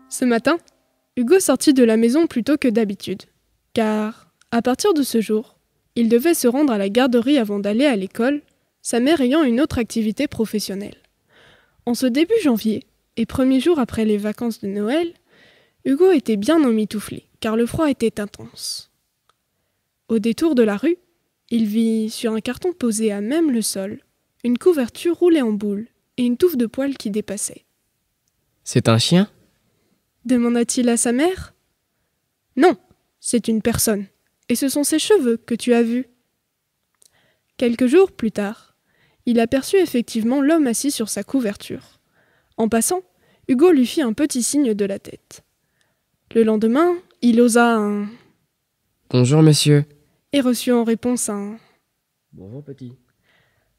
Ce matin, Hugo sortit de la maison plus tôt que d'habitude, car, à partir de ce jour, il devait se rendre à la garderie avant d'aller à l'école, sa mère ayant une autre activité professionnelle. En ce début janvier, et premier jour après les vacances de Noël, Hugo était bien emmitouflé, car le froid était intense. Au détour de la rue, il vit, sur un carton posé à même le sol, une couverture roulée en boule et une touffe de poils qui dépassait. « C'est un chien ?» demanda-t-il à sa mère. « Non, c'est une personne, et ce sont ses cheveux que tu as vus. » Quelques jours plus tard, il aperçut effectivement l'homme assis sur sa couverture. En passant, Hugo lui fit un petit signe de la tête. Le lendemain, il osa un « Bonjour, monsieur. » et reçut en réponse un « Bonjour, petit. »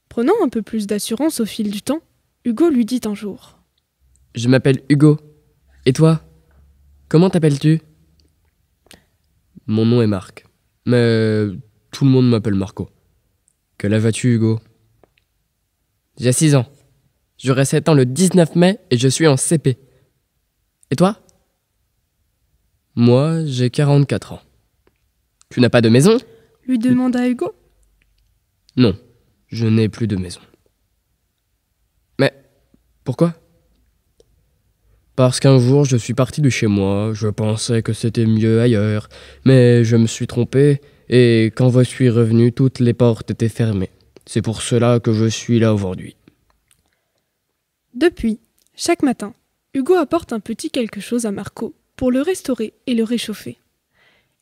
Prenant un peu plus d'assurance au fil du temps, Hugo lui dit un jour : « Je m'appelle Hugo. Et toi ? Comment t'appelles-tu ? » ? « Mon nom est Marc, mais tout le monde m'appelle Marco. » »« Quel âge as-tu, Hugo ? » ?»« J'ai 6 ans. J'aurai 7 ans le 19 mai et je suis en CP. Et toi ? » ?»« Moi, j'ai 44 ans. »« Tu n'as pas de maison ? » lui demanda Hugo. « Non, je n'ai plus de maison. »« Mais pourquoi ? » ?»« Parce qu'un jour, je suis parti de chez moi, je pensais que c'était mieux ailleurs, mais je me suis trompé, et quand je suis revenu, toutes les portes étaient fermées. C'est pour cela que je suis là aujourd'hui. » Depuis, chaque matin, Hugo apporte un petit quelque chose à Marco pour le restaurer et le réchauffer.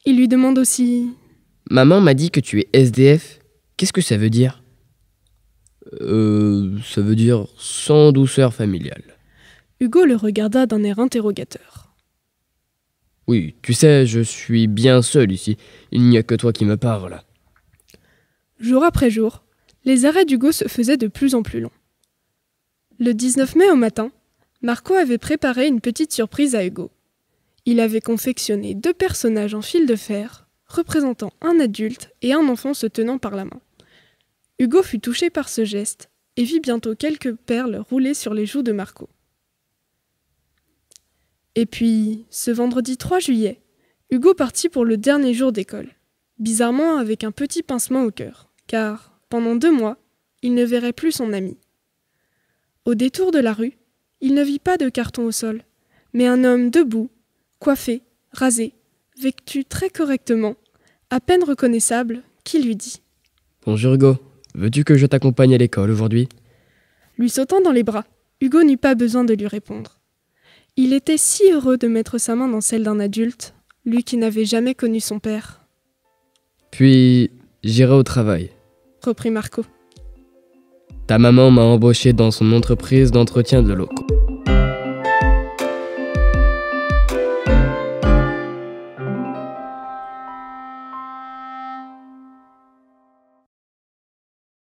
Il lui demande aussi : « Maman m'a dit que tu es SDF. Qu'est-ce que ça veut dire ? » Ça veut dire sans douceur familiale. Hugo le regarda d'un air interrogateur. « Oui, tu sais, je suis bien seul ici. Il n'y a que toi qui me parles. » Jour après jour, les arrêts d'Hugo se faisaient de plus en plus longs. Le 19 mai au matin, Marco avait préparé une petite surprise à Hugo. Il avait confectionné 2 personnages en fil de fer, représentant un adulte et un enfant se tenant par la main. Hugo fut touché par ce geste et vit bientôt quelques perles rouler sur les joues de Marco. Et puis, ce vendredi 3 juillet, Hugo partit pour le dernier jour d'école, bizarrement avec un petit pincement au cœur, car, pendant 2 mois, il ne verrait plus son ami. Au détour de la rue, il ne vit pas de carton au sol, mais un homme debout, coiffé, rasé, vêtu très correctement, à peine reconnaissable, qui lui dit : « Bonjour Hugo, veux-tu que je t'accompagne à l'école aujourd'hui ? » Lui sautant dans les bras, Hugo n'eut pas besoin de lui répondre. Il était si heureux de mettre sa main dans celle d'un adulte, lui qui n'avait jamais connu son père. « Puis, j'irai au travail, » reprit Marco. « Ta maman m'a embauché dans son entreprise d'entretien de locaux. »